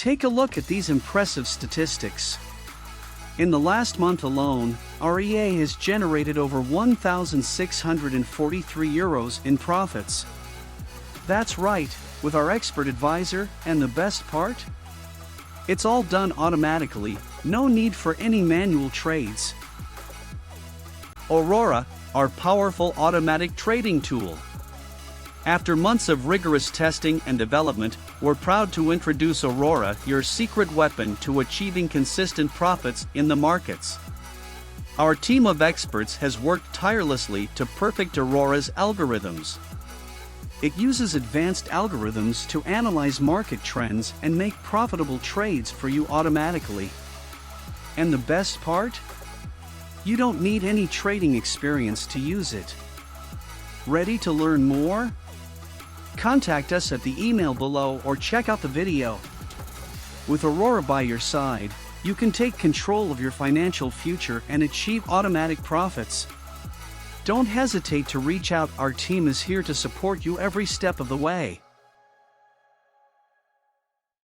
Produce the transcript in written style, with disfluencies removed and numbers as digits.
Take a look at these impressive statistics. In the last month alone, our EA has generated over €1,643 in profits. That's right, with our expert advisor, and the best part? It's all done automatically, no need for any manual trades. Aurora, our powerful automatic trading tool. After months of rigorous testing and development, we're proud to introduce Aurora, your secret weapon to achieving consistent profits in the markets. Our team of experts has worked tirelessly to perfect Aurora's algorithms. It uses advanced algorithms to analyze market trends and make profitable trades for you automatically. And the best part? You don't need any trading experience to use it. Ready to learn more? Contact us at the email below or check out the video. With Aurora by your side, you can take control of your financial future and achieve automatic profits. Don't hesitate to reach out, our team is here to support you every step of the way.